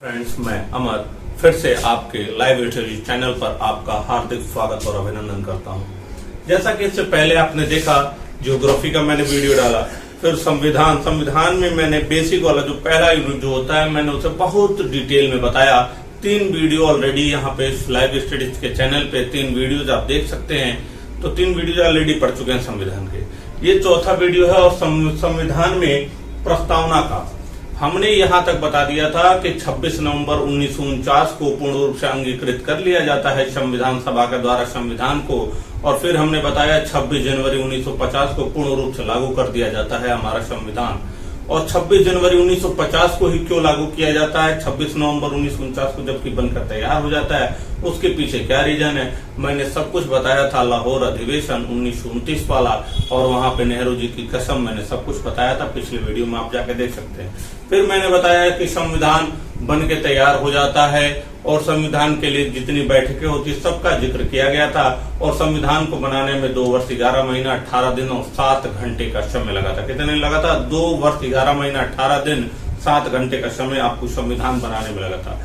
Friends, मैं अमर फिर से आपके लाइव लिटरेरी चैनल पर आपका हार्दिक स्वागत और अभिनंदन करता हूं। जैसा कि इससे पहले आपने देखा, ज्योग्राफी का मैंने वीडियो डाला, फिर संविधान में मैंने बेसिक वाला जो पहला यूनिट जो होता है मैंने उसे बहुत डिटेल में बताया। 3 वीडियो ऑलरेडी यहाँ पे लाइव स्टडीज के चैनल पे 3 वीडियोज आप देख सकते हैं। तो 3 वीडियो ऑलरेडी पढ़ चुके हैं संविधान के। ये चौथा वीडियो है और संविधान में प्रस्तावना का हमने यहाँ तक बता दिया था कि 26 नवंबर 1949 को पूर्ण रूप से अंगीकृत कर लिया जाता है संविधान सभा के द्वारा संविधान को, और फिर हमने बताया 26 जनवरी 1950 को पूर्ण रूप से लागू कर दिया जाता है हमारा संविधान। और 26 जनवरी 1950 को ही क्यों लागू किया जाता है, 26 नवंबर 1949 को जबकि बनकर तैयार हो जाता है, उसके पीछे क्या रीजन है, मैंने सब कुछ बताया था। लाहौर अधिवेशन 1929 वाला और वहां पे नेहरू जी की कसम, मैंने सब कुछ बताया था। पिछले वीडियो में आप जाके देख सकते हैं। फिर मैंने बताया कि संविधान बन के तैयार हो जाता है और संविधान के लिए जितनी बैठकें होती सबका जिक्र किया गया था, और संविधान को बनाने में 2 वर्ष 11 महीना 18 दिन और 7 घंटे का समय लगा था। कितने लगा था? 2 वर्ष 11 महीना 18 दिन 7 घंटे का समय आपको संविधान बनाने में लगा था।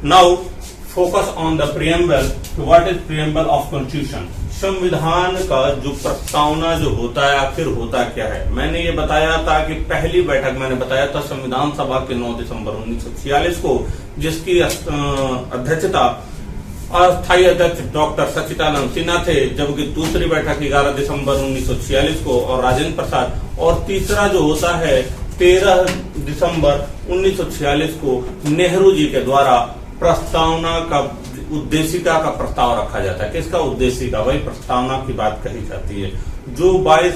Now focus on the preamble. What is preamble of constitution? संविधान का जो प्रस्तावना जो होता है आखिर होता क्या है। मैंने ये बताया था कि पहली बैठक मैंने बताया था संविधान सभा के 9 दिसंबर 1946 को, जिसकी अध्यक्षता अस्थायी अध्यक्ष डॉक्टर सच्चिदानंद सिन्हा थे, जबकि दूसरी बैठक 11 दिसंबर 1946 को और राजेंद्र प्रसाद, और तीसरा जो होता है 13 दिसंबर 1946 को नेहरू जी के द्वारा प्रस्तावना का उद्देशिका का प्रस्ताव रखा जाता है। किसका उद्देशिका? वही प्रस्तावना की बात कही जाती है, जो 22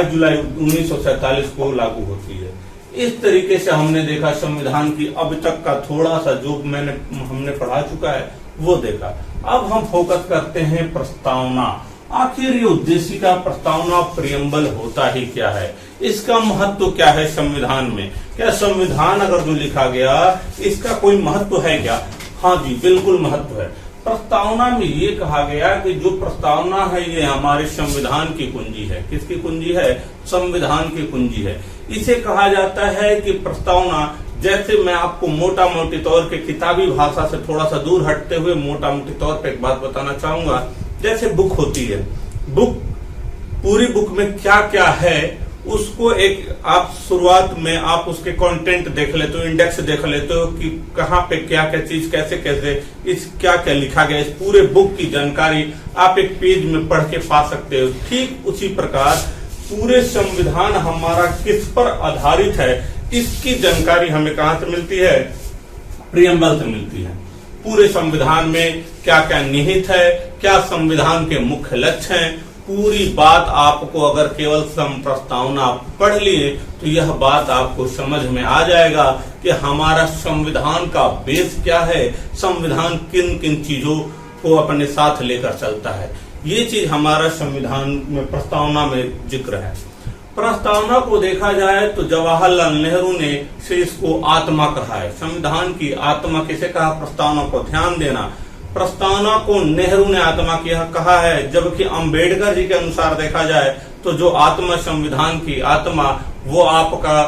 जुलाई 1947 को लागू होती है। इस तरीके से हमने देखा संविधान की अब तक का थोड़ा सा जो हमने पढ़ा चुका है वो देखा। अब हम फोकस करते हैं प्रस्तावना। आखिर ये उद्देशिका, प्रस्तावना, प्रियम्बल होता ही क्या है, इसका महत्व क्या है संविधान में? क्या संविधान अगर जो लिखा गया इसका कोई महत्व है क्या? हाँ जी, बिल्कुल महत्व है। प्रस्तावना में ये कहा गया कि जो प्रस्तावना है ये हमारे संविधान की कुंजी है। किसकी कुंजी है? संविधान की कुंजी है। इसे कहा जाता है कि प्रस्तावना, जैसे मैं आपको मोटा मोटी तौर पे किताबी भाषा से थोड़ा सा दूर हटते हुए मोटा मोटी तौर पे एक बात बताना चाहूंगा। जैसे बुक होती है, पूरी बुक में क्या क्या है उसको एक आप शुरुआत में आप उसके कंटेंट देख लेते हो, इंडेक्स देख लेते हो कि कहाँ पे क्या क्या चीज कैसे कैसे इस क्या क्या लिखा गया, इस पूरे बुक की जानकारी आप एक पेज में पढ़ के पा सकते हो। ठीक उसी प्रकार पूरे संविधान हमारा किस पर आधारित है इसकी जानकारी हमें कहाँ से मिलती है? प्रियम्बल से मिलती है। पूरे संविधान में क्या क्या निहित है, क्या संविधान के मुख्य लक्ष्य हैं, पूरी बात आपको अगर केवल प्रस्तावना पढ़ लिए तो यह बात आपको समझ में आ जाएगा कि हमारा संविधान का बेस क्या है, संविधान किन किन चीजों को अपने साथ लेकर चलता है। ये चीज हमारा संविधान में प्रस्तावना में जिक्र है। प्रस्तावना को देखा जाए तो जवाहरलाल नेहरू ने से इसको आत्मा कहा है। संविधान की आत्मा किसे कहा? प्रस्तावना को। ध्यान देना, प्रस्तावना को नेहरू ने आत्मा किया कहा है, जबकि अंबेडकर जी के अनुसार देखा जाए तो जो आत्मा संविधान की आत्मा वो आपका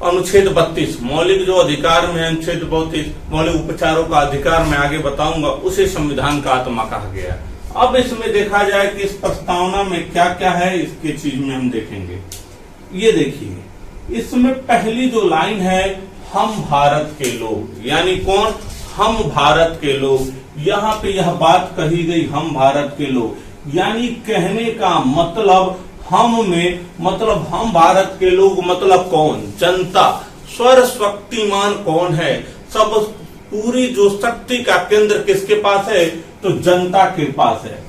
अनुच्छेद 32 मौलिक जो अधिकार में, अनुच्छेद 32 मौलिक उपचारों का अधिकार में आगे बताऊंगा, उसे संविधान का आत्मा कहा गया। अब इसमें देखा जाए कि इस प्रस्तावना में क्या क्या है, इसकी चीज में हम देखेंगे। ये देखिए, इसमें पहली जो लाइन है, हम भारत के लोग, यानी कौन? हम भारत के लोग। यहाँ पे यह बात कही गई, हम भारत के लोग, यानी कहने का मतलब हम में मतलब हम भारत के लोग मतलब कौन? जनता। सर्वशक्तिमान कौन है? सब पूरी जो शक्ति का केंद्र किसके पास है? तो जनता के पास है।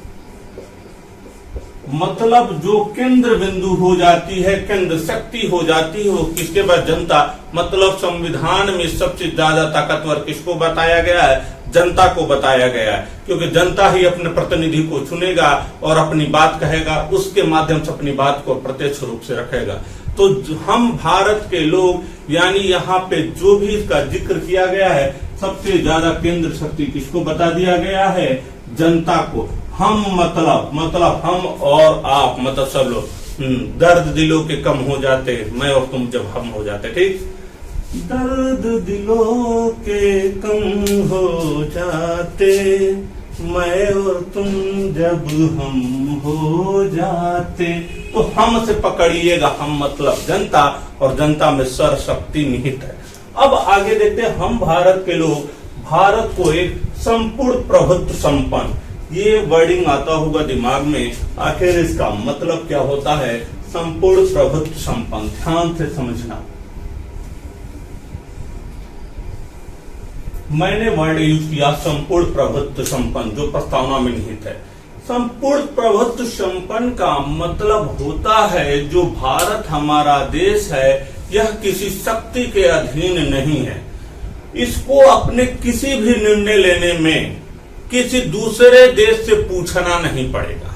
मतलब जो केंद्र बिंदु हो जाती है, केंद्र शक्ति हो जाती हो किसके पास? जनता। मतलब संविधान में सबसे ज्यादा ताकतवर किसको बताया गया है? जनता को बताया गया है, क्योंकि जनता ही अपने प्रतिनिधि को चुनेगा और अपनी बात कहेगा, उसके माध्यम से अपनी बात को प्रत्यक्ष रूप से रखेगा। तो हम भारत के लोग, यानी यहाँ पे जो भी इसका जिक्र किया गया है, सबसे ज्यादा केंद्र शक्ति किसको बता दिया गया है? जनता को। हम मतलब हम और आप, मतलब सब लोग। दर्द दिलों के कम हो जाते, मैं और तुम जब हम हो जाते। ठीक, दर्द दिलों के कम हो जाते, मैं और तुम जब हम हो जाते। तो हम से पकड़िएगा, हम मतलब जनता, और जनता में सर्वशक्ति निहित है। अब आगे देखते हैं, हम भारत के लोग भारत को एक संपूर्ण प्रभुत्व संपन्न, ये वर्डिंग आता होगा दिमाग में, आखिर इसका मतलब क्या होता है? संपूर्ण प्रभुत्व संपन्न, ध्यान से समझना। मैंने वर्ड यूज किया संपूर्ण प्रभुत्व संपन्न, जो प्रस्तावना में निहित है। संपूर्ण प्रभुत्व संपन्न का मतलब होता है जो भारत हमारा देश है, यह किसी शक्ति के अधीन नहीं है। इसको अपने किसी भी निर्णय लेने में किसी दूसरे देश से पूछना नहीं पड़ेगा।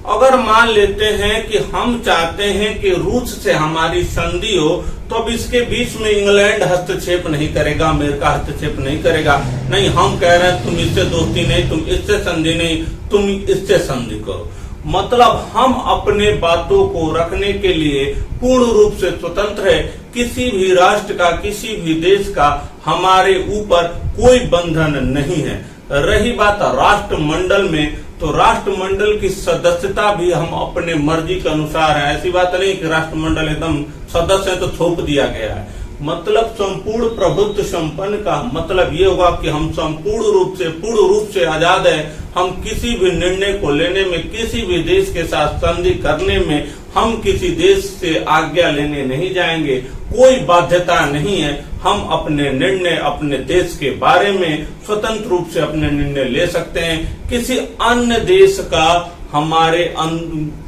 अगर मान लेते हैं कि हम चाहते हैं कि रूस से हमारी संधि हो, तो अब इसके बीच में इंग्लैंड हस्तक्षेप नहीं करेगा, अमेरिका हस्तक्षेप नहीं करेगा। नहीं, हम कह रहे हैं तुम इससे दोस्ती नहीं, तुम इससे संधि नहीं, तुम इससे संधि करो। मतलब हम अपने बातों को रखने के लिए पूर्ण रूप से स्वतंत्र है। किसी भी राष्ट्र का, किसी भी देश का हमारे ऊपर कोई बंधन नहीं है। रही बात राष्ट्रमंडल में, तो राष्ट्रमंडल की सदस्यता भी हम अपने मर्जी के अनुसार है। ऐसी बात नहीं कि राष्ट्रमंडल एकदम सदस्य है तो थोप दिया गया है। मतलब संपूर्ण प्रभुत्व संपन्न का मतलब ये होगा कि हम संपूर्ण रूप से, पूर्ण रूप से आजाद है। हम किसी भी निर्णय को लेने में, किसी भी देश के साथ संधि करने में हम किसी देश से आज्ञा लेने नहीं जाएंगे। कोई बाध्यता नहीं है। हम अपने निर्णय अपने देश के बारे में स्वतंत्र रूप से अपने निर्णय ले सकते हैं। किसी अन्य देश का हमारे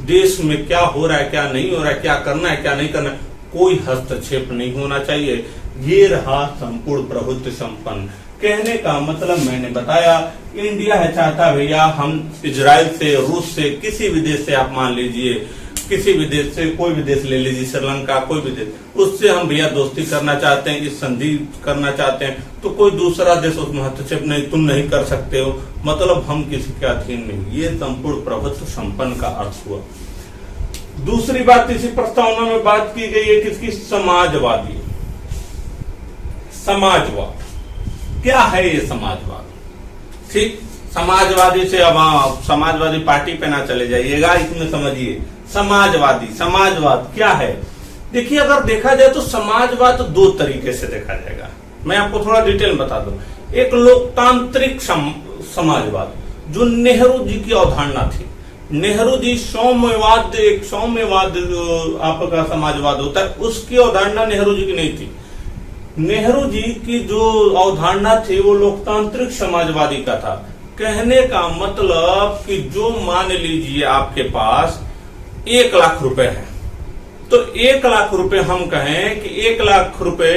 देश में क्या हो रहा है, क्या नहीं हो रहा है, क्या करना है, क्या नहीं करना है, कोई हस्तक्षेप नहीं होना चाहिए। ये रहा संपूर्ण प्रभुत्व संपन्न। कहने का मतलब मैंने बताया, इंडिया है चाहता भैया हम इजराइल से, रूस से, किसी भी देश से, आप मान लीजिए किसी भी देश से, कोई भी देश ले लीजिए, श्रीलंका, कोई भी देश, उससे हम भैया दोस्ती करना चाहते हैं, इस संधि करना चाहते हैं, तो कोई दूसरा देश उसमें हस्तक्षेप नहीं, तुम नहीं कर सकते हो। मतलब हम किसी के अधीन नहीं। ये संपूर्ण प्रभुत्व संपन्न का अर्थ हुआ। दूसरी बात इसी प्रस्तावना में बात की गई है किसकी? समाजवादी। समाजवाद क्या है? ये समाजवाद, ठीक, समाजवादी से अब आप समाजवादी पार्टी पे ना चले जाइएगा, इसमें समझिए समाजवादी, समाजवाद क्या है? देखिए, अगर देखा जाए तो समाजवाद तो दो तरीके से देखा जाएगा। मैं आपको थोड़ा डिटेल बता दूं। एक लोकतांत्रिक समाजवाद, जो नेहरू जी की अवधारणा थी। नेहरू जी सौम्यवाद, एक सौम्यवाद आपका समाजवाद होता है, उसकी अवधारणा नेहरू जी की नहीं थी। नेहरू जी की जो अवधारणा थी वो लोकतांत्रिक समाजवादी का था। कहने का मतलब कि जो मान लीजिए आपके पास 1 लाख रुपए है, तो 1 लाख रुपए हम कहें कि 1 लाख रुपए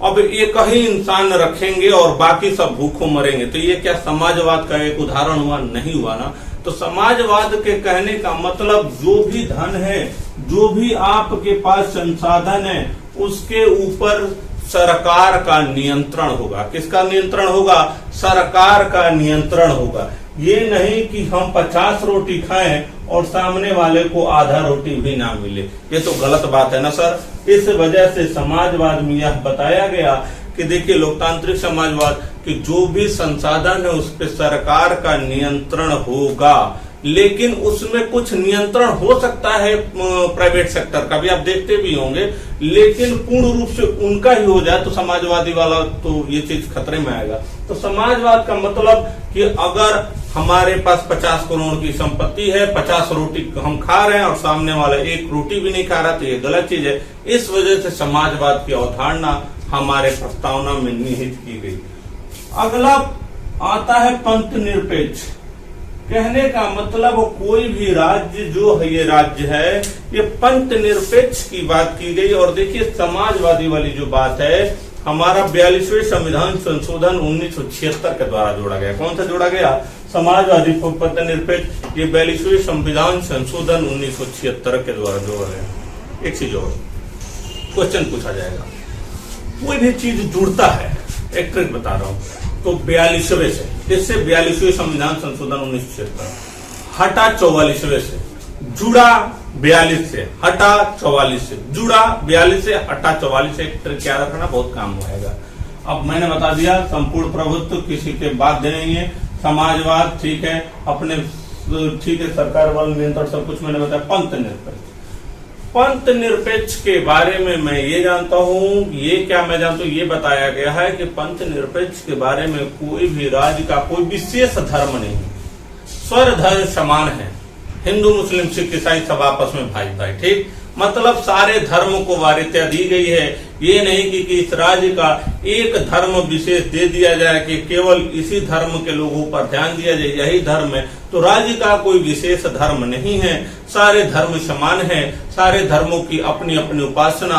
अब एक ही इंसान रखेंगे और बाकी सब भूखों मरेंगे, तो ये क्या समाजवाद का एक उदाहरण हुआ? नहीं हुआ ना। तो समाजवाद के कहने का मतलब जो भी धन है, जो भी आपके पास संसाधन है, उसके ऊपर सरकार का नियंत्रण होगा। किसका नियंत्रण होगा? सरकार का नियंत्रण होगा। ये नहीं कि हम 50 रोटी खाएं और सामने वाले को आधा रोटी भी ना मिले, ये तो गलत बात है ना सर। इस वजह से समाजवाद में यह बताया गया कि देखिए, लोकतांत्रिक समाजवाद कि जो भी संसाधन है उस पर सरकार का नियंत्रण होगा, लेकिन उसमें कुछ नियंत्रण हो सकता है प्राइवेट सेक्टर का भी, आप देखते भी होंगे, लेकिन पूर्ण रूप से उनका ही हो जाए तो समाजवादी वाला तो ये चीज खतरे में आएगा। तो समाजवाद का मतलब कि अगर हमारे पास 50 करोड़ की संपत्ति है, 50 रोटी हम खा रहे हैं और सामने वाला 1 रोटी भी नहीं खा रहा, तो ये गलत चीज है। इस वजह से समाजवाद की अवधारणा हमारे प्रस्तावना में निहित की गई। अगला आता है पंथ निरपेक्ष। कहने का मतलब कोई भी राज्य जो है, ये राज्य है, ये पंथ निरपेक्ष की बात की गई। और देखिए, समाजवादी वाली जो बात है, हमारा 42वें संविधान संशोधन 1976 के द्वारा जोड़ा गया। कौन सा जोड़ा गया? समाजवादी पंथ निरपेक्ष। ये 42वें संविधान संशोधन 1976 के द्वारा जोड़ा गया। एक चीज और क्वेश्चन पूछा जाएगा, कोई भी चीज जुड़ता है, एक ट्रिक बता रहा हूं, तो 42वें से, इससे 42वें संविधान संशोधन 1976 हटा 44वें से, जुड़ा 42 से हटा 44 से, जुड़ा 42 से हटा 44 से, क्या रखना बहुत काम होगा। अब मैंने बता दिया संपूर्ण प्रभुत्व किसी के बाध्य नहीं है, समाजवाद ठीक है, अपने ठीक है, सरकार बल नियंत्रण सब कुछ मैंने बताया। पंथ निरपेक्ष, पंथ निरपेक्ष के बारे में मैं ये जानता हूँ, ये क्या मैं जानता हूँ, ये बताया गया है कि पंथ निरपेक्ष के बारे में कोई भी राज्य का कोई विशेष धर्म नहीं, स्वर धर्म समान है, हिंदू मुस्लिम सिख ईसाई सब आपस में भाई भाई, ठीक, मतलब सारे धर्म को वारियता दी गई है। ये नहीं कि इस राज्य का एक धर्म विशेष दे दिया जाए कि केवल इसी धर्म के लोगों पर ध्यान दिया जाए, यही धर्म है, तो राज्य का कोई विशेष धर्म नहीं है, सारे धर्म समान है, सारे धर्मों की अपनी अपनी उपासना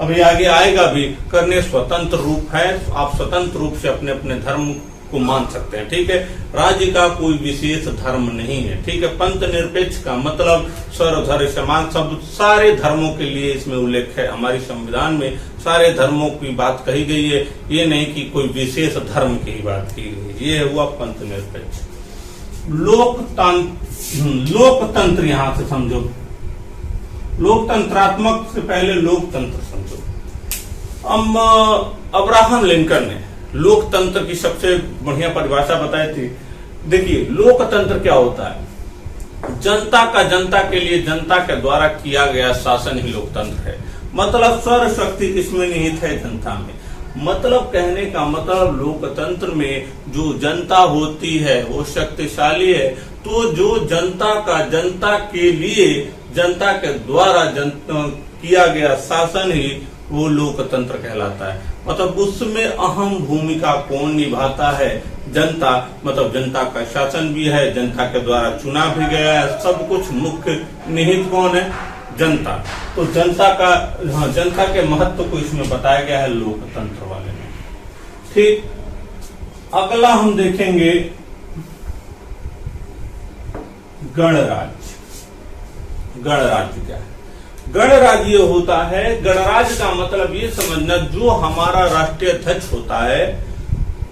अभी आगे आएगा भी करने स्वतंत्र रूप है, आप स्वतंत्र रूप से अपने अपने धर्म को मान सकते हैं, ठीक है। राज्य का कोई विशेष धर्म नहीं है, ठीक है। पंथ निरपेक्ष का मतलब सर्वधर्म समान, सब सारे धर्मों के लिए इसमें उल्लेख है, हमारी संविधान में सारे धर्मों की बात कही गई है, ये नहीं कि कोई विशेष धर्म की बात की गई है, ये हुआ पंथ निरपेक्ष। लोकतंत्र यहां से समझो, लोकतंत्रात्मक से पहले लोकतंत्र समझो। अब्राहम लिंकन ने लोकतंत्र की सबसे बढ़िया परिभाषा बताई थी। देखिए लोकतंत्र क्या होता है, जनता का जनता के लिए जनता के द्वारा किया गया शासन ही लोकतंत्र है, मतलब सर्व शक्ति किसमें निहित है, जनता में। मतलब कहने का मतलब लोकतंत्र में जो जनता होती है वो शक्तिशाली है, तो जो जनता का जनता के लिए जनता के द्वारा किया गया शासन ही वो लोकतंत्र कहलाता है। मतलब उसमें अहम भूमिका कौन निभाता है, जनता, मतलब जनता का शासन भी है, जनता के द्वारा चुना भी गया है, सब कुछ मुख्य निहित कौन है, जनता। तो जनता का, हाँ, जनता के महत्व को इसमें बताया गया है लोकतंत्र वाले में, ठीक। अगला हम देखेंगे गणराज्य। गणराज्य क्या है? गणराज्य होता है, गणराज्य का मतलब ये समझना, जो हमारा राष्ट्रीय अध्यक्ष होता है,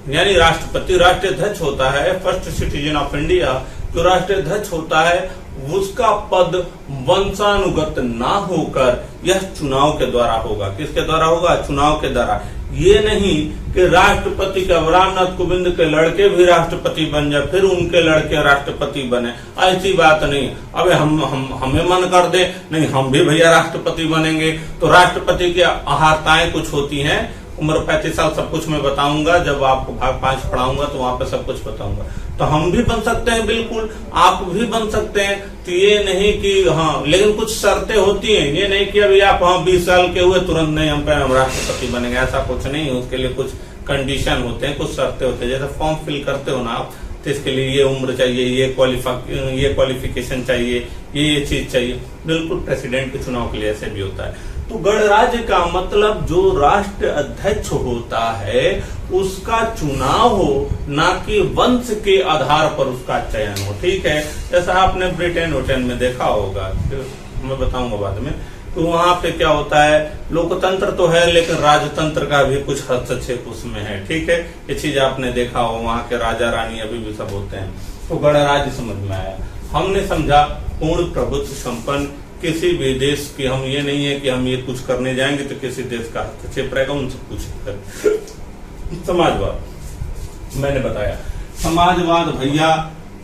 यानी राष्ट्रपति राष्ट्रीय अध्यक्ष होता है, फर्स्ट सिटीजन ऑफ इंडिया जो राष्ट्रीय अध्यक्ष होता है, उसका पद वंशानुगत ना होकर यह चुनाव के द्वारा होगा। किसके द्वारा होगा? चुनाव के द्वारा। ये नहीं कि राष्ट्रपति के रामनाथ कोविंद के लड़के भी राष्ट्रपति बन जाए, फिर उनके लड़के राष्ट्रपति बने, ऐसी बात नहीं। अबे हमें मन कर दे, नहीं हम भी भैया राष्ट्रपति बनेंगे, तो राष्ट्रपति की अहारताएं कुछ होती हैं। उम्र 35 साल सब कुछ मैं बताऊंगा, जब आपको भाग 5 पढ़ाऊंगा तो वहां पे सब कुछ बताऊंगा। तो हम भी बन सकते हैं, बिल्कुल आप भी बन सकते हैं। तो ये नहीं कि हाँ, लेकिन कुछ शर्तें होती हैं। ये नहीं कि अभी आप 20 साल के हुए तुरंत नहीं हम राष्ट्रपति बनेंगे, ऐसा कुछ नहीं। उसके लिए कुछ कंडीशन होते हैं, कुछ शर्तें होते हैं। जैसे फॉर्म फिल करते हो ना आप, तो इसके लिए ये उम्र चाहिए, ये क्वालिफिकेशन चाहिए, ये चीज चाहिए। बिल्कुल प्रेसिडेंट के चुनाव के लिए ऐसे भी होता है। तो गणराज्य का मतलब जो राष्ट्र अध्यक्ष होता है उसका चुनाव हो, ना कि वंश के आधार पर उसका चयन हो, ठीक है। जैसा आपने ब्रिटेन में देखा होगा, मैं बताऊंगा बाद में। तो वहां पे क्या होता है, लोकतंत्र तो है लेकिन राजतंत्र का भी कुछ हस्तक्षेप उसमें है, ठीक है। ये चीज आपने देखा हो, वहां के राजा रानी अभी भी सब होते हैं। तो गणराज्य समझ में आया। हमने समझा पूर्ण प्रभुत्व संपन्न किसी भी देश की, हम ये नहीं है कि हम ये कुछ करने जाएंगे तो किसी देश का हस्तक्षेप रहेगा, उनसे पूछ। समाजवाद मैंने बताया, समाजवाद भैया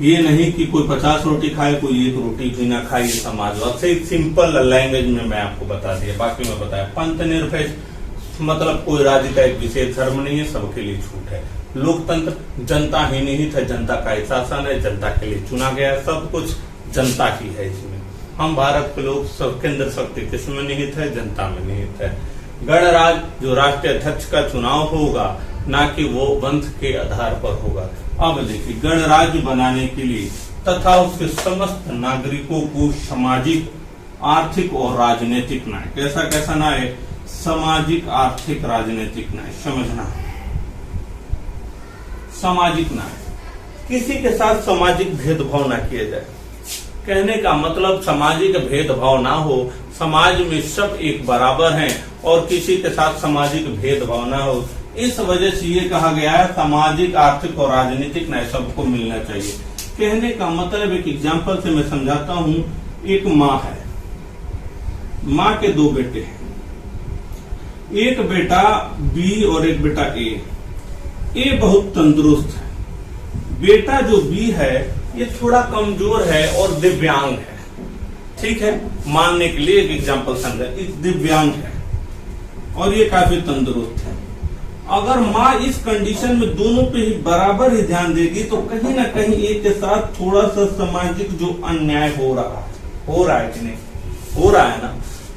ये नहीं कि कोई 50 रोटी खाए कोई 1 रोटी भी ना खाए, समाजवाद से सिंपल लैंग्वेज में मैं आपको बता दिया, बाकी मैं बताया। पंथ निरपेक्ष मतलब कोई राज्य का एक विशेष धर्म नहीं है, सबके लिए छूट है। लोकतंत्र जनता ही निहित है, जनता का शासन है, जनता के लिए चुना गया है, सब कुछ जनता ही है। इसमें हम भारत के लोग सब केंद्र शक्ति किसमें निहित है, जनता में निहित है। गणराज्य जो राष्ट्रीय अध्यक्ष का चुनाव होगा, ना कि वो वंश के आधार पर होगा। अब देखिए, गणराज्य बनाने के लिए तथा उसके समस्त नागरिकों को सामाजिक, आर्थिक और राजनीतिक न्याय, कैसा न्याय, सामाजिक, आर्थिक, राजनीतिक न्याय समझना। सामाजिक न्याय, किसी के साथ सामाजिक भेदभाव ना किया जाए। कहने का मतलब सामाजिक भेदभाव ना हो, समाज में सब एक बराबर हैं और किसी के साथ सामाजिक भेदभाव ना हो। इस वजह से ये कहा गया है सामाजिक, आर्थिक और राजनीतिक न्याय सबको मिलना चाहिए। कहने का मतलब एक एग्जाम्पल से मैं समझाता हूँ। एक माँ है, माँ के दो बेटे हैं, एक बेटा बी और एक बेटा ए। ए बहुत तंदुरुस्त है, बेटा जो बी है ये थोड़ा कमजोर है और दिव्यांग है। ठीक है, मानने के लिए एक एग्जांपल समझा, दिव्यांग है और ये काफी तंदुरुस्त है। अगर माँ इस कंडीशन में दोनों पे ही बराबर ही ध्यान देगी तो कहीं ना कहीं एक के साथ थोड़ा सा सामाजिक जो अन्याय हो रहा है कि नहीं हो रहा है ना,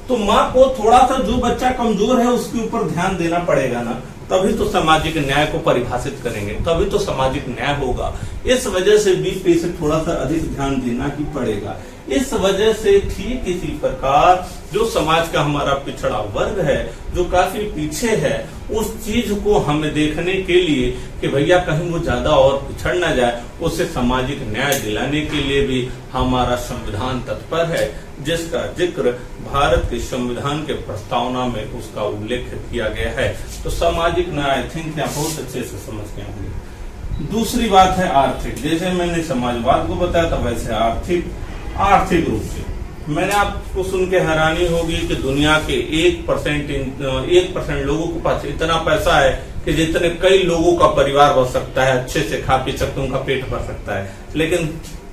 तो माँ को थोड़ा सा जो बच्चा कमजोर है उसके ऊपर ध्यान देना पड़ेगा ना, तभी तो सामाजिक न्याय को परिभाषित करेंगे, तभी तो सामाजिक न्याय होगा। इस वजह से बी पे से थोड़ा सा अधिक ध्यान देना ही पड़ेगा। इस वजह से ठीक इसी प्रकार जो समाज का हमारा पिछड़ा वर्ग है, जो काफी पीछे है, उस चीज को हमें देखने के लिए कि भैया कहीं वो ज्यादा और पिछड़ ना जाए, उससे सामाजिक न्याय दिलाने के लिए भी हमारा संविधान तत्पर है, जिसका जिक्र भारत के संविधान के प्रस्तावना में उसका उल्लेख किया गया है। तो सामाजिक न्याय आई थिंक आप बहुत अच्छे से समझ गए होंगे। दूसरी बात है आर्थिक। जैसे मैंने समाजवाद को बताया था वैसे आर्थिक रूप से मैंने आपको सुन के हैरानी होगी कि दुनिया के 1% लोगों के पास इतना पैसा है कि जितने कई लोगों का परिवार बच सकता है, अच्छे से खा पी सकते, उनका पेट भर सकता है। लेकिन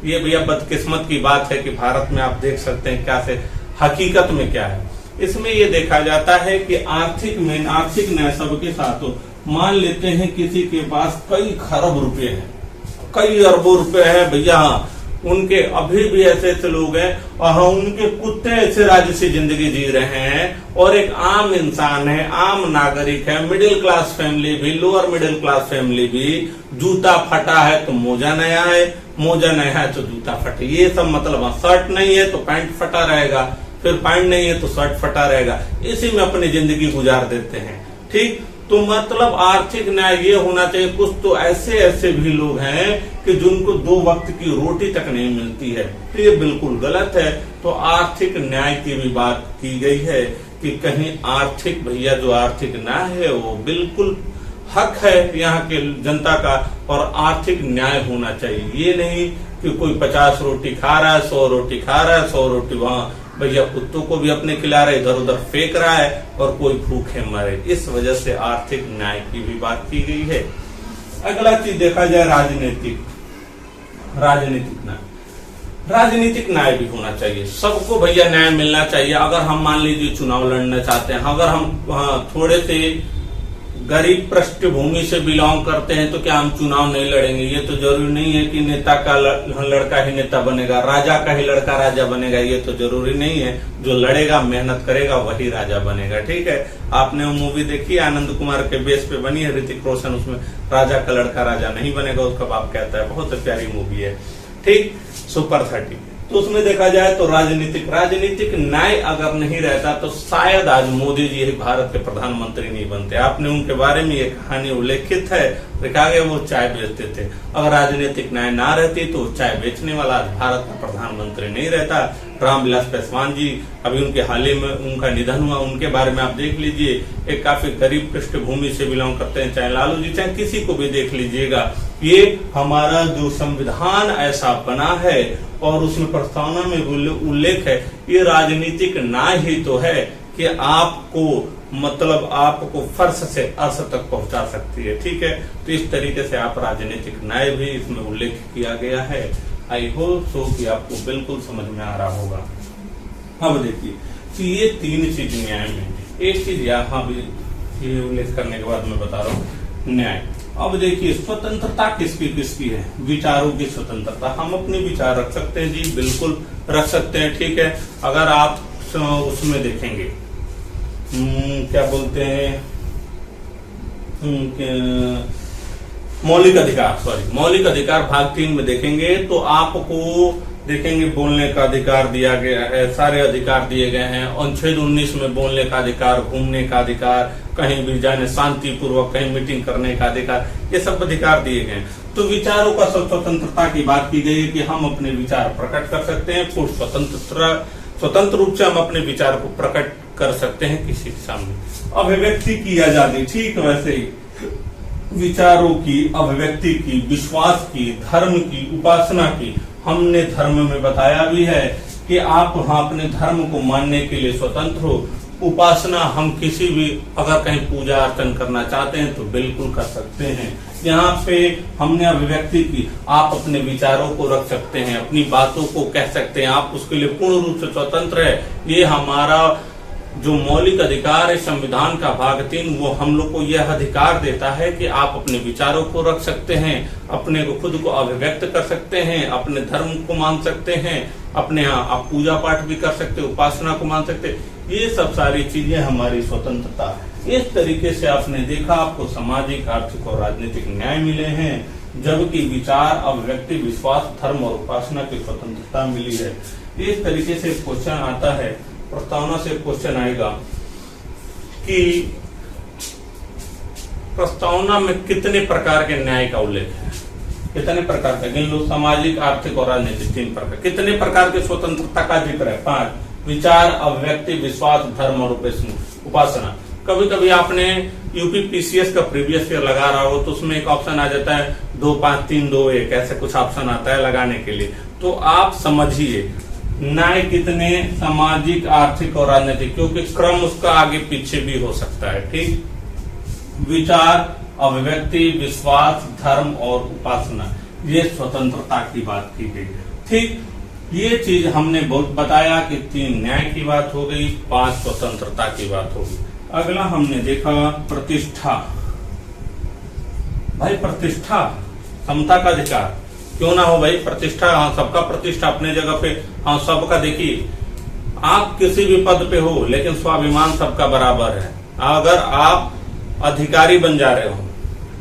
ये भैया बदकिस्मत की बात है कि भारत में आप देख सकते हैं क्या से हकीकत में क्या है। इसमें ये देखा जाता है कि आर्थिक न्याय सबके साथ हो। मान लेते हैं किसी के पास कई खरब रुपए हैं, कई अरबों रुपए है भैया, उनके अभी भी ऐसे लोग हैं और उनके कुत्ते ऐसे राज्य से जिंदगी जी रहे हैं, और एक आम इंसान है, आम नागरिक है, मिडिल क्लास फैमिली भी, लोअर मिडिल क्लास फैमिली भी, जूता फटा है तो मोजा नया है, मोजा नया है तो जूता फटे, ये सब मतलब शर्ट नहीं है तो पैंट फटा रहेगा, फिर पैंट नहीं है तो शर्ट फटा रहेगा, इसी में अपनी जिंदगी गुजार देते हैं। ठीक, तो मतलब आर्थिक न्याय ये होना चाहिए। कुछ तो ऐसे भी लोग हैं कि जिनको 2 वक्त की रोटी तक नहीं मिलती है, तो ये बिल्कुल गलत है। तो आर्थिक न्याय की भी बात की गई है कि कहीं आर्थिक भैया जो आर्थिक न्याय है वो बिल्कुल हक है यहाँ के जनता का, और आर्थिक न्याय होना चाहिए। ये नहीं कि कोई 50 रोटी खा रहा है, 100 रोटी खा रहा है, 100 रोटी वहां भैया कुत्तों को भी अपने खिला रहे, इधर उधर फेंक रहा है और कोई भूखे मरे। इस वजह से आर्थिक न्याय की भी बात की गई है। अगला चीज देखा जाए राजनीतिक न्याय। राजनीतिक न्याय भी होना चाहिए, सबको भैया न्याय मिलना चाहिए। अगर हम मान लीजिए चुनाव लड़ना चाहते हैं, अगर हम थोड़े से गरीब पृष्ठभूमि से बिलोंग करते हैं तो क्या हम चुनाव नहीं लड़ेंगे? ये तो जरूरी नहीं है कि नेता का लड़का ही नेता बनेगा, राजा का ही लड़का राजा बनेगा, ये तो जरूरी नहीं है। जो लड़ेगा, मेहनत करेगा, वही राजा बनेगा। ठीक है, आपने वो मूवी देखी आनंद कुमार के बेस पे बनी है, ऋतिक रोशन, उसमें राजा का लड़का राजा नहीं बनेगा, उसका बाप कहता है। बहुत प्यारी मूवी है। ठीक, सुपर 30। तो उसमें देखा जाए तो राजनीतिक न्याय अगर नहीं रहता तो शायद आज मोदी जी भारत के प्रधानमंत्री नहीं बनते। आपने उनके बारे में ये कहानी उल्लेखित है, लिखा गया वो चाय बेचते थे। अगर राजनीतिक न्याय ना रहती तो चाय बेचने वाला आज भारत का प्रधानमंत्री नहीं रहता। रामविलास पासवान जी, अभी उनके हाल ही में उनका निधन हुआ, उनके बारे में आप देख लीजिए। एक काफी गरीब पृष्ठभूमि से बिलोंग करते हैं, चाहे लालू जी चाहे किसी को भी देख लीजिएगा। ये हमारा जो संविधान ऐसा बना है और उसमें प्रस्तावना में उल्लेख है, ये राजनीतिक न्याय ही तो है कि आपको मतलब आपको फर्श से अर्श तक पहुंचा सकती है। ठीक है, तो इस तरीके से आप राजनीतिक न्याय भी इसमें उल्लेख किया गया है। आई होप सो कि आपको बिल्कुल समझ में आ रहा होगा। अब देखिए कि ये 3 चीज न्याय में, एक चीज यहाँ भी ये उल्लेख करने के बाद मैं बता रहा हूँ न्याय। अब देखिए स्वतंत्रता किसकी है? विचारों की स्वतंत्रता। हम अपने विचार रख सकते हैं जी, बिल्कुल रख सकते हैं। ठीक है, अगर आप उसमें देखेंगे क्या बोलते हैं मौलिक अधिकार भाग 3 में देखेंगे तो आपको देखेंगे बोलने का अधिकार दिया गया है, सारे अधिकार दिए गए हैं। अनुच्छेद 19 में बोलने का अधिकार, घूमने का अधिकार, कहीं भी जाने शांति पूर्वक कहीं मीटिंग करने का अधिकार, ये सब अधिकार दिए गए हैं। तो विचारों का स्वतंत्रता की बात की गई है कि हम अपने विचार प्रकट कर सकते हैं, स्वतंत्र रूप से हम अपने विचार को प्रकट कर सकते हैं किसी के सामने। अभिव्यक्ति की आजादी, ठीक वैसे ही विचारों की अभिव्यक्ति की, विश्वास की, धर्म की, उपासना की। हमने धर्म में बताया भी है कि आप वहां अपने धर्म को मानने के लिए स्वतंत्र हो। उपासना हम किसी भी अगर कहीं पूजा अर्चन करना चाहते हैं तो बिल्कुल कर सकते हैं। यहाँ पे हमने अभिव्यक्ति की, आप अपने विचारों को रख सकते हैं, अपनी बातों को कह सकते हैं, आप उसके लिए पूर्ण रूप से स्वतंत्र है। ये हमारा जो मौलिक अधिकार है संविधान का भाग 3, वो हम लोग को यह अधिकार देता है कि आप अपने विचारों को रख सकते हैं, अपने को खुद को अभिव्यक्त कर सकते हैं, अपने धर्म को मान सकते हैं, अपने यहाँ आप पूजा पाठ भी कर सकते हैं, उपासना को मान सकते हैं। ये सब सारी चीजें हमारी स्वतंत्रता है। इस तरीके से आपने देखा आपको सामाजिक, आर्थिक और राजनीतिक न्याय मिले हैं, जबकि विचार, अभिव्यक्ति, विश्वास, धर्म और उपासना की स्वतंत्रता मिली है। इस तरीके से क्वेश्चन आता है, प्रस्तावना से क्वेश्चन आएगा कि प्रस्तावना में कितने प्रकार के न्याय का उल्लेख है, कितने प्रकार का, गिन लो, सामाजिक, आर्थिक और राजनीतिक 3 प्रकार, कितने प्रकार की स्वतंत्रता का जिक्र है? 5, विचार, अभिव्यक्ति, विश्वास, धर्म और उपासना। कभी कभी आपने यूपी पीसीएस का प्रीवियस ईयर लगा रहा हो तो उसमें एक ऑप्शन आ जाता है 2, 5, 3, 2, 1 ऐसे कुछ ऑप्शन आता है लगाने के लिए। तो आप समझिए न्याय कितने, सामाजिक, आर्थिक और राजनीतिक, क्योंकि क्रम उसका आगे पीछे भी हो सकता है। ठीक, विचार, अभिव्यक्ति, विश्वास, धर्म और उपासना, ये स्वतंत्रता की बात की गई। ठीक, ये चीज हमने बहुत बताया कि 3 न्याय की बात हो गई, 5 स्वतंत्रता की बात होगी। अगला हमने देखा प्रतिष्ठा। भाई प्रतिष्ठा, समता का अधिकार क्यों ना हो भाई, प्रतिष्ठा, हाँ सबका प्रतिष्ठा अपने जगह पे, हाँ सबका। देखिए आप किसी भी पद पे हो लेकिन स्वाभिमान सबका बराबर है। अगर आप अधिकारी बन जा रहे हो,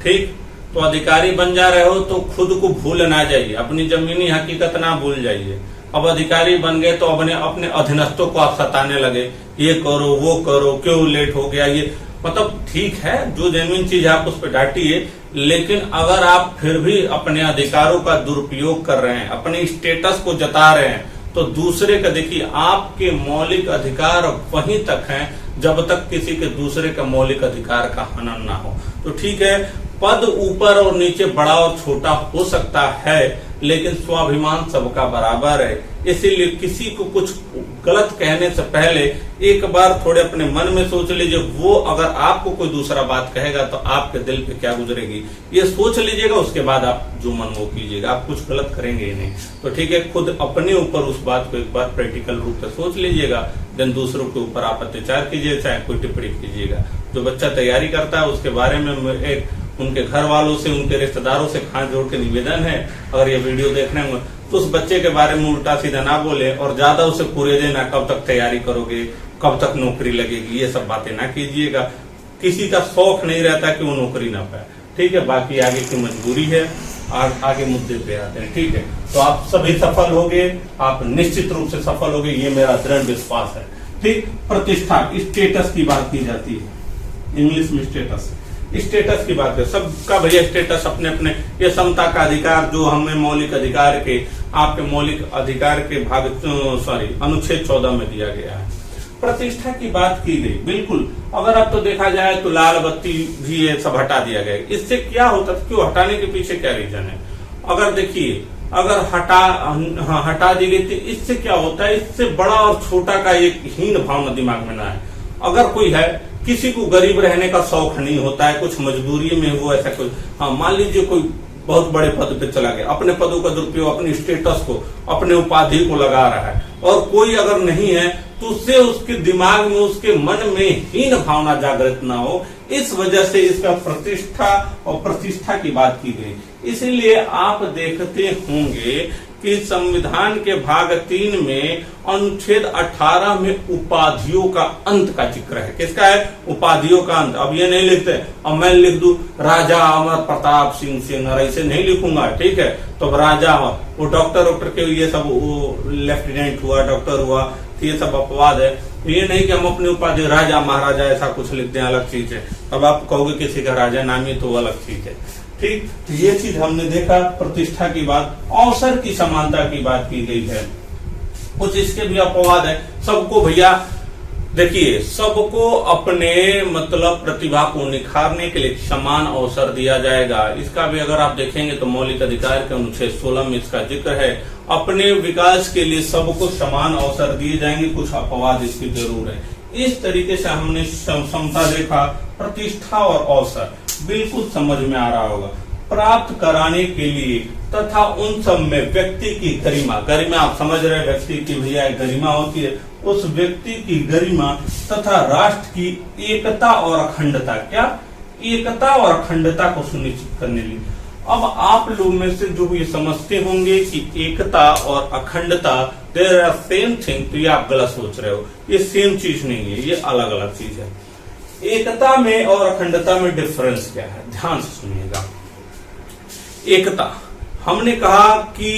ठीक, तो अधिकारी बन जा रहे हो तो खुद को भूल ना जाइए, अपनी जमीनी हकीकत ना भूल जाइए। अब अधिकारी बन गए तो अपने अधीनस्थों को आप सताने लगे, ये करो वो करो, क्यों लेट हो गया, ये मतलब ठीक है, जो जेन्युइन चीज है आप उस पर डांटिए, लेकिन अगर आप फिर भी अपने अधिकारों का दुरुपयोग कर रहे हैं, अपने स्टेटस को जता रहे हैं, तो दूसरे का देखिए, आपके मौलिक अधिकार वहीं तक हैं जब तक किसी के दूसरे का मौलिक अधिकार का हनन ना हो। तो ठीक है, पद ऊपर और नीचे, बड़ा और छोटा हो सकता है, लेकिन स्वाभिमान सबका बराबर है। इसीलिए किसी को कुछ गलत कहने से पहले एक बार थोड़े अपने मन में सोच लीजिए, वो अगर आपको कोई दूसरा बात कहेगा तो आपके दिल पे क्या गुजरेगी, ये सोच लीजिएगा, उसके बाद आप जो मन वो कीजिएगा, आप कुछ गलत करेंगे ही नहीं। तो ठीक है, खुद अपने ऊपर उस बात को एक बार प्रैक्टिकल रूप से सोच लीजिएगा, देन दूसरों के ऊपर आप अत्याचार कीजिए, चाहे कोई टिप्पणी कीजिएगा। जो बच्चा तैयारी करता है उसके बारे में एक उनके घर वालों से, उनके रिश्तेदारों से हाथ जोड़ के निवेदन है, अगर ये वीडियो देख रहे हैं तो उस बच्चे के बारे में उल्टा सीधा ना बोले और ज्यादा उसे कुरेदे ना, कब तक तैयारी करोगे, कब तक नौकरी लगेगी, ये सब बातें ना कीजिएगा। किसी का शौक नहीं रहता कि वो नौकरी ना पाए, ठीक है, बाकी आगे की मजबूरी है। आगे मुद्दे पे आते हैं, ठीक है। तो आप सभी सफल होंगे, आप निश्चित रूप से सफल होंगे, ये मेरा दृढ़ विश्वास है। ठीक, प्रतिष्ठा, स्टेटस की बात की जाती है, इंग्लिश में स्टेटस, स्टेटस की बात है, सबका भैया स्टेटस अपने अपने, ये समता का अधिकार जो हमें मौलिक अधिकार के, आपके मौलिक अधिकार के अनुच्छेद 14 में दिया गया है। प्रतिष्ठा की बात की गई, बिल्कुल, अगर अब तो देखा जाए तो लाल बत्ती भी ये सब हटा दिया गया। इससे क्या होता है, क्यों हटाने के पीछे क्या रीजन है? अगर देखिए, अगर हटा दी गई तो इससे क्या होता है, इससे बड़ा और छोटा का एक हीन भावना दिमाग में ना है। अगर कोई है, किसी को गरीब रहने का शौक नहीं होता है, कुछ मजबूरी में वो ऐसा कुछ, हाँ मान लीजिए कोई बहुत बड़े पद पे चला गया, अपने पदों का दुरुपयोग, अपने स्टेटस को, अपने उपाधि को लगा रहा है, और कोई अगर नहीं है तो उससे उसके दिमाग में, उसके मन में हीन भावना जागृत ना हो, इस वजह से इसका प्रतिष्ठा और प्रतिष्ठा की बात की गई। इसीलिए आप देखते होंगे कि संविधान के भाग 3 में अनुच्छेद 18 में उपाधियों का अंत का जिक्र है। किसका है? उपाधियों का अंत। अब ये नहीं लिखते, अब मैं लिख दूं राजा अमर प्रताप सिंह सेंगर, ऐसे नहीं लिखूंगा, ठीक है। तो राजा, वो डॉक्टर के ये सब, लेफ्टिनेंट हुआ, डॉक्टर हुआ, तो ये सब अपवाद है। ये नहीं कि हम अपनी उपाधि राजा महाराजा ऐसा कुछ लिख दें, अलग चीज है। अब आप कहोगे किसी का राजा नामी, तो अलग चीज है, ठीक। तो ये चीज हमने देखा, प्रतिष्ठा की बात, अवसर की समानता की बात की गई है। कुछ इसके भी अपवाद है, सबको भैया देखिए, सबको अपने मतलब प्रतिभा को निखारने के लिए समान अवसर दिया जाएगा। इसका भी अगर आप देखेंगे तो मौलिक अधिकार के अनुच्छेद 16 में इसका जिक्र है। अपने विकास के लिए सबको समान अवसर दिए जाएंगे, कुछ अपवाद इसकी जरूर है। इस तरीके से हमने समता देखा, प्रतिष्ठा और अवसर बिल्कुल समझ में आ रहा होगा। प्राप्त कराने के लिए तथा उन सब में व्यक्ति की गरिमा, गरिमा आप समझ रहे, व्यक्ति की भैया गरिमा होती है, उस व्यक्ति की गरिमा तथा राष्ट्र की एकता और अखंडता, क्या एकता और अखंडता को सुनिश्चित करने लिए। अब आप लोग में से जो ये समझते होंगे कि एकता और अखंडता देयर आर सेम थिंग, तो ये आप गलत सोच रहे हो। ये सेम चीज नहीं है, ये अलग अलग चीज है। एकता में और अखंडता में डिफरेंस क्या है, ध्यान से सुनिएगा। एकता, हमने कहा कि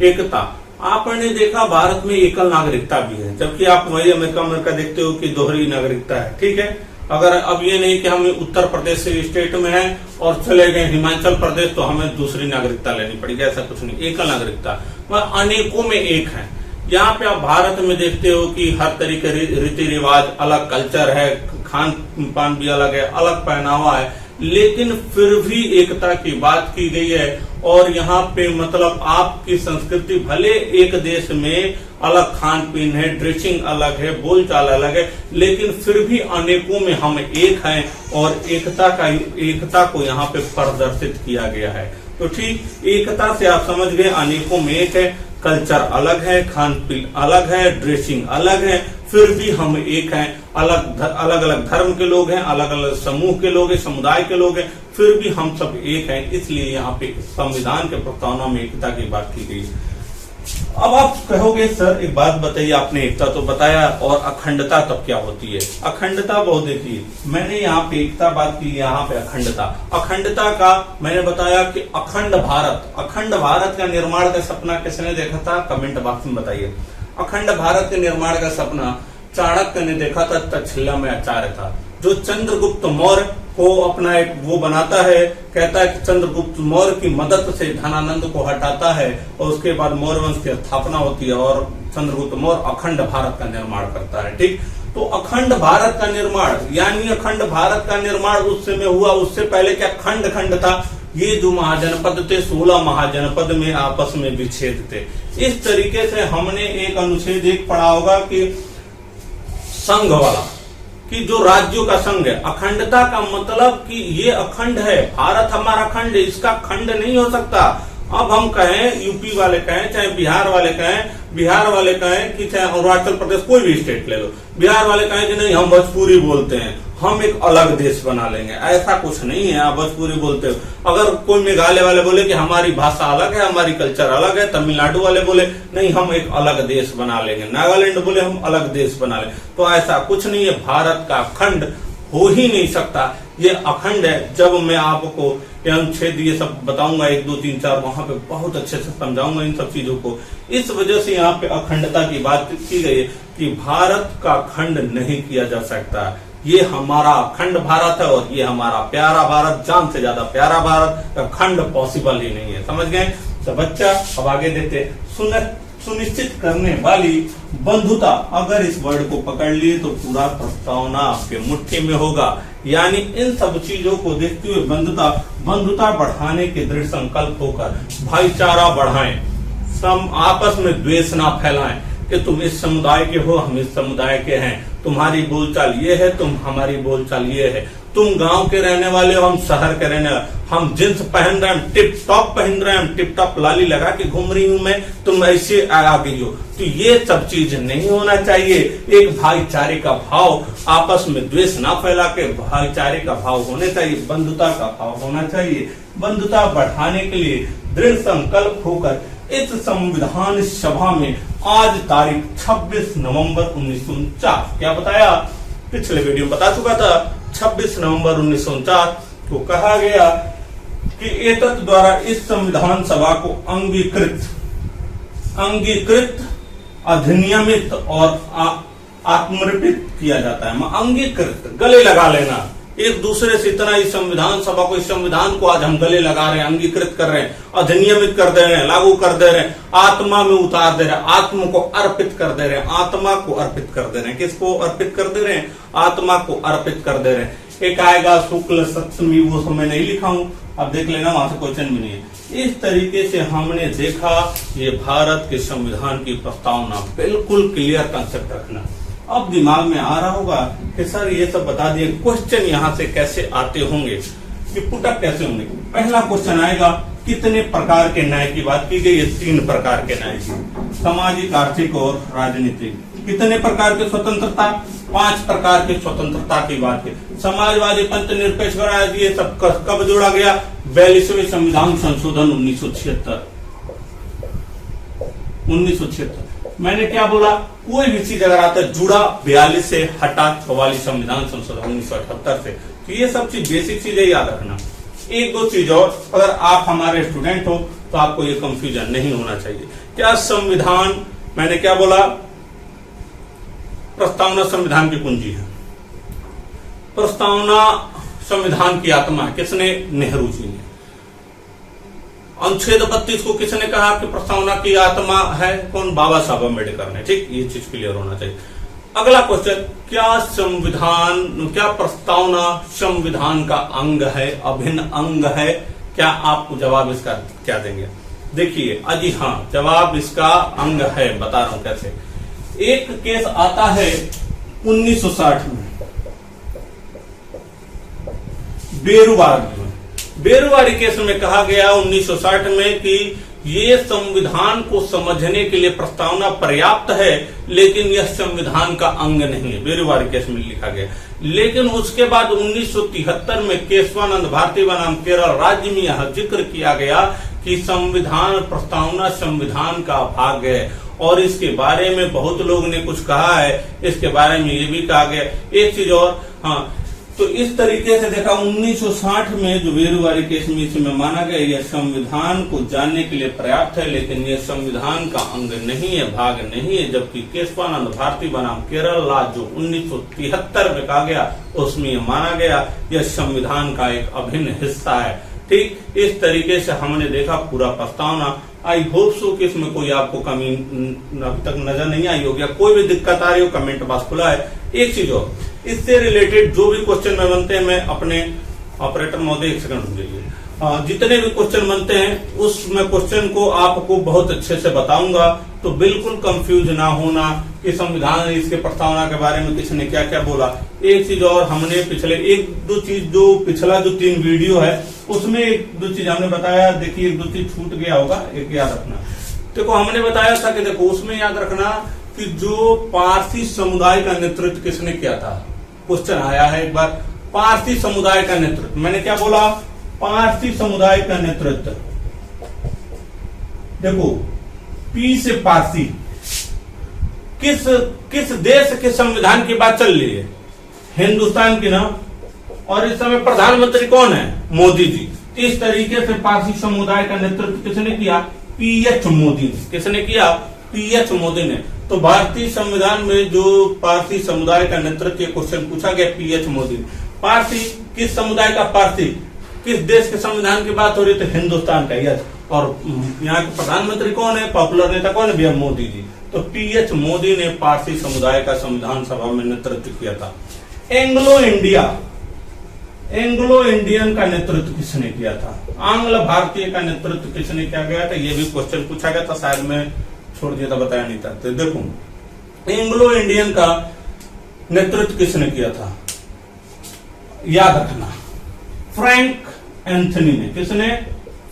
एकता, आपने देखा भारत में एकल नागरिकता भी है, जबकि आप वही अमेरिका देखते हो कि दोहरी नागरिकता है। ठीक है, अगर अब ये नहीं कि हम उत्तर प्रदेश से स्टेट में हैं और चले गए हिमाचल प्रदेश तो हमें दूसरी नागरिकता लेनी पड़ेगी, ऐसा कुछ नहीं। एकल नागरिकता वह अनेकों में एक है। यहाँ पे आप भारत में देखते हो कि हर तरीके रीति रिवाज, अलग कल्चर है, खान पान भी अलग है, अलग पहनावा है, लेकिन फिर भी एकता की बात की गई है। और यहाँ पे मतलब आपकी संस्कृति भले एक देश में अलग खान पीन है, ड्रेसिंग अलग है, बोलचाल अलग है, लेकिन फिर भी अनेकों में हम एक हैं और एकता को यहाँ पे प्रदर्शित किया गया है। तो ठीक, एकता से आप समझ गए अनेकों में एक है, कल्चर अलग है, खान पीन अलग है, ड्रेसिंग अलग है, फिर भी हम एक हैं। अलग अलग धर्म के लोग हैं, अलग अलग समूह के लोग हैं, समुदाय के लोग हैं, फिर भी हम सब एक हैं। इसलिए यहाँ पे संविधान के प्रस्तावना में एकता की बात की गई। अब आप कहोगे सर एक बात बताइए, आपने एकता तो बताया और अखंडता तब क्या होती है। अखंडता बहुत देखिए, मैंने यहाँ पे एकता बात की, यहाँ पे अखंडता। अखंडता का मैंने बताया कि अखंड भारत का निर्माण का सपना किसने देखा था, कमेंट बॉक्स में बताइए। अखंड भारत के निर्माण का सपना चाणक्य ने देखा था, तक्षशिला में आचार्य था, जो चंद्रगुप्त मौर्य को अपना एक वो बनाता है, कहता है कि चंद्रगुप्त मौर्य की मदद से धनानंद को हटाता है और उसके बाद मौर्य वंश की स्थापना होती है और चंद्रगुप्त मौर्य अखंड भारत का निर्माण करता है। ठीक, तो अखंड भारत का निर्माण, यानी अखंड भारत का निर्माण उस समय हुआ। उससे पहले क्या खंड था, ये जो महाजनपद थे 16 महाजनपद में आपस में विच्छेद थे। इस तरीके से हमने एक अनुच्छेद 1 पढ़ा होगा कि संघ वाला, कि जो राज्यों का संघ है। अखंडता का मतलब कि ये अखंड है, भारत हमारा अखंड, इसका खंड नहीं हो सकता। अब हम कहें, यूपी वाले कहें, चाहे बिहार वाले कहें कि चाहे अरुणाचल प्रदेश, कोई भी स्टेट ले लो, बिहार वाले कहें कि नहीं हम भोजपुरी बोलते हैं, हम एक अलग देश बना लेंगे, ऐसा कुछ नहीं है। आप भोजपुरी बोलते हो। अगर कोई मेघालय वाले बोले कि हमारी भाषा अलग है, हमारी कल्चर अलग है, तमिलनाडु वाले बोले नहीं हम एक अलग देश बना लेंगे, नागालैंड बोले हम अलग देश बना लेंगे, तो ऐसा कुछ नहीं है। भारत का अखंड हो ही नहीं सकता, ये अखंड है। जब मैं आपको अनुच्छेद ये सब बताऊंगा 1, 2, 3, 4, वहां पे बहुत अच्छे से समझाऊंगा इन सब चीजों को। इस वजह से यहाँ पे अखंडता की बात की गई है कि भारत का खंड नहीं किया जा सकता। ये हमारा अखंड भारत है और ये हमारा प्यारा भारत, जान से ज्यादा प्यारा भारत का खंड पॉसिबल ही नहीं है। समझ गए? तो बच्चा अब आगे देते, सुनिश्चित करने वाली बंधुता, अगर इस वर्ड को पकड़ लिए तो पूरा प्रस्तावना आपके मुट्ठी में होगा। यानी इन सब चीजों को देखते हुए बंधुता बढ़ाने के दृढ़ संकल्प होकर भाईचारा बढ़ाएं, आपस में द्वेष ना फैलाएं कि तुम इस समुदाय के हो, हम इस समुदाय के हैं, तुम्हारी बोलचाल ये है, तुम हमारी बोलचाल ये है, तुम गांव के रहने वाले हो, हम शहर के रहने वाले, हम जींस पहन रहे हैं, टिप टॉप पहन रहे हैं, टिप टॉप लाली लगा के घूम रही हूं मैं, तुम ऐसे आ गई हो, तो ये सब चीज नहीं होना चाहिए। एक भाईचारे का भाव, आपस में द्वेष ना फैला के भाईचारे का भाव होना चाहिए, बंधुता का भाव होना चाहिए। बंधुता बढ़ाने के लिए दृढ़ संकल्प होकर इस संविधान सभा में आज तारीख 26 नवंबर 1949, क्या बताया, पिछले वीडियो में बता चुका था, 26 नवंबर 1949 को कहा गया कि एतत् द्वारा इस संविधान सभा को अंगीकृत, अधिनियमित और आत्मर्पित किया जाता है। अंगीकृत, गले लगा लेना, एक दूसरे से इतना इस संविधान सभा को, इस संविधान को आज हम गले लगा रहे हैं, अंगीकृत कर रहे हैं, अधिनियमित कर दे रहे हैं, लागू कर दे रहे हैं, आत्मा में उतार दे रहे हैं, आत्मा को अर्पित कर दे रहे हैं, आत्मा को अर्पित कर दे रहे हैं। किसको अर्पित कर दे रहे हैं? आत्मा को अर्पित कर दे रहे हैं। एक आएगा शुक्ल सप्तमी, वो सब मैं नहीं लिखा हूं, अब देख लेना, वहां से क्वेश्चन भी नहीं है। इस तरीके से हमने देखा ये भारत के संविधान की प्रस्तावना, बिल्कुल क्लियर कंसेप्ट रखना। अब दिमाग में आ रहा होगा कि सर ये सब बता दिए, क्वेश्चन यहाँ से कैसे आते होंगे, कि पुटअप कैसे होंगे। पहला क्वेश्चन आएगा, कितने प्रकार के न्याय की बात की गई है? 3 प्रकार के न्याय की, सामाजिक, आर्थिक और राजनीतिक। कितने प्रकार की स्वतंत्रता? 5 प्रकार की स्वतंत्रता की बात है। समाजवादी, पंथ निरपेक्ष, ये सब कब जोड़ा गया? 42वें संविधान संशोधन 1976। मैंने क्या बोला? कोई भी चीज अगर आता है जुड़ा 42 से, हटा 44 संविधान संशोधन 1978 से। तो ये सब चीज बेसिक चीजें याद रखना। एक दो चीज और, अगर आप हमारे स्टूडेंट हो तो आपको ये कंफ्यूजन नहीं होना चाहिए। क्या संविधान, मैंने क्या बोला? प्रस्तावना संविधान की कुंजी है। प्रस्तावना संविधान की आत्मा है। किसने? नेहरू जी ने। अनुच्छेद 32 को किसने कहा कि प्रस्तावना की आत्मा है? कौन? बाबा साहब अम्बेडकर ने। ठीक, ये चीज क्लियर होना चाहिए। अगला क्वेश्चन, क्या संविधान, क्या प्रस्तावना संविधान का अंग है, अभिन्न अंग है? क्या आप जवाब इसका क्या देंगे? देखिए, अजी हाँ, जवाब इसका अंग है। बता रहा हूं कैसे। एक केस आता है 1960 में, बेरुवारी केस में कहा गया 1960 में कि ये संविधान को समझने के लिए प्रस्तावना पर्याप्त है, लेकिन यह संविधान का अंग नहीं है। बेरुवारी केस में लिखा गया। लेकिन उसके बाद 1973 में केशवानंद भारती बनाम केरल राज्य में यह जिक्र किया गया कि संविधान, प्रस्तावना संविधान का भाग है, और इसके बारे में बहुत लोग ने कुछ कहा है। इसके बारे में ये भी कहा गया। एक चीज और, हाँ, तो इस तरीके से देखा 1960 में जो बेरुवारी केस में इसमें माना गया यह संविधान को जानने के लिए पर्याप्त है, लेकिन यह संविधान का अंग नहीं है, भाग नहीं है। जबकि केशवानंद भारती बनाम केरल राज्य जो 1973 में कहा गया, उसमें यह माना गया यह संविधान का एक अभिन्न हिस्सा है। ठीक, इस तरीके से हमने देखा पूरा प्रस्तावना। आई होप सो कि इसमें कोई आपको कमी अभी तक नजर नहीं आई होगी। कोई भी दिक्कत आ रही हो, कमेंट बॉक्स खुला है। एक चीज और, इससे रिलेटेड जो भी क्वेश्चन में बनते हैं, मैं अपने ऑपरेटर महोदय 1 सेकंड रुक जाइए, जितने भी क्वेश्चन बनते हैं उसमें क्वेश्चन को आपको बहुत अच्छे से बताऊंगा, तो बिल्कुल कंफ्यूज ना होना कि संविधान, इसके प्रस्तावना के बारे में किसने क्या क्या बोला। एक चीज और, हमने पिछले 1-2 चीज, जो पिछला जो 3 वीडियो है उसमें 1-2 चीज हमने बताया। देखिए 1-2 चीज छूट गया होगा, एक याद रखना। देखो, हमने बताया था कि देखो उसमें याद रखना कि जो पारसी समुदाय का नेतृत्व किसने किया था। क्वेश्चन आया है एक बार, पारसी समुदाय का नेतृत्व। मैंने क्या बोला? पारसी समुदाय का नेतृत्व। देखो, पी से पारसी, किस देश के संविधान की बात चल रही है? हिंदुस्तान की ना। और इस समय प्रधानमंत्री कौन है? मोदी जी। इस तरीके से पारसी समुदाय का नेतृत्व किसने किया? पीएच मोदी ने। किसने किया? पीएच मोदी ने। तो भारतीय संविधान में जो पारसी समुदाय का नेतृत्व क्वेश्चन पूछा गया, पीएच मोदी। पारसी किस समुदाय का? पारसी किस देश के संविधान की बात हो रही है? तो हिंदुस्तान का। यस। और यहाँ के प्रधानमंत्री कौन है? पॉपुलर नेता कौन है भैया? मोदी जी। तो पीएच मोदी ने पारसी समुदाय का संविधान सभा में नेतृत्व किया था। एंग्लो इंडियन का नेतृत्व किसने किया था? आंग्ल भारतीय का नेतृत्व किसने किया गया था? ये भी क्वेश्चन पूछा गया था, शायद मैं छोड़ दिया था, बताया नहीं था। तो देखो, एंग्लो इंडियन का नेतृत्व किसने किया था? याद रखना, फ्रैंक एंथनी ने। किसने?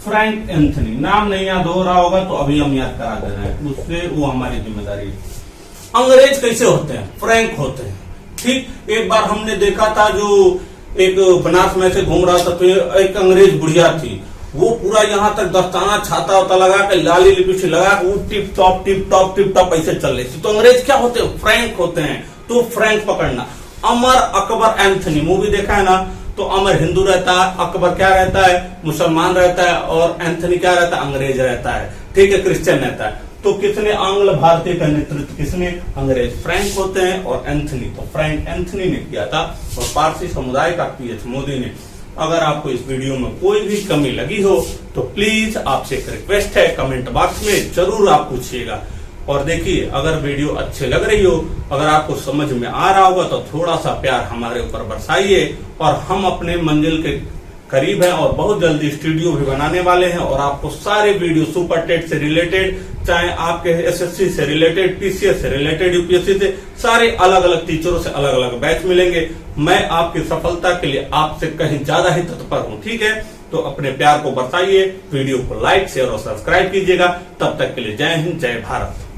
Frank Anthony. नाम नहीं याद हो रहा होगा तो अभी हम याद करा दे रहे हैं, उससे वो हमारी जिम्मेदारी है। अंग्रेज कैसे होते हैं? फ्रैंक होते हैं। ठीक, एक बार हमने देखा था, जो एक बनारस में से घूम रहा था, तो एक अंग्रेज बुढ़िया थी, वो पूरा यहाँ तक दस्ताना छाता होता लगा के, लाली लिपस्टिक लगा के, वो टिप टॉप ऐसे चल रही थी। तो अंग्रेज क्या होते हैं? फ्रैंक होते हैं। तो फ्रैंक पकड़ना। अमर अकबर एंथनी मूवी देखा है ना? तो अमर हिंदू रहता है, अकबर क्या रहता है? मुसलमान रहता है, और एंथनी क्या रहता है? अंग्रेज रहता है। ठीक है, क्रिश्चियन रहता है। तो किसने आंग्ल भारतीय का नेतृत्व किसने? अंग्रेज फ्रैंक होते हैं और एंथनी, तो फ्रैंक एंथनी ने किया था और पारसी समुदाय का पीएच मोदी ने। अगर आपको इस वीडियो में कोई भी कमी लगी हो तो प्लीज आपसे एक रिक्वेस्ट है, कमेंट बॉक्स में जरूर आप पूछिएगा। और देखिए, अगर वीडियो अच्छी लग रही हो, अगर आपको समझ में आ रहा होगा तो थोड़ा सा प्यार हमारे ऊपर बरसाइए। और हम अपने मंजिल के करीब हैं और बहुत जल्दी स्टूडियो भी बनाने वाले हैं और आपको सारे वीडियो सुपर टेट से रिलेटेड, चाहे आपके एसएससी से रिलेटेड, पीसीएस से रिलेटेड, यूपीएससी से, सारे अलग अलग टीचरों से अलग अलग बैच मिलेंगे। मैं आपकी सफलता के लिए आपसे कहीं ज्यादा ही तत्पर हूँ, ठीक है? तो अपने प्यार को बरसाइए, वीडियो को लाइक, शेयर और सब्सक्राइब कीजिएगा। तब तक के लिए जय हिंद, जय भारत।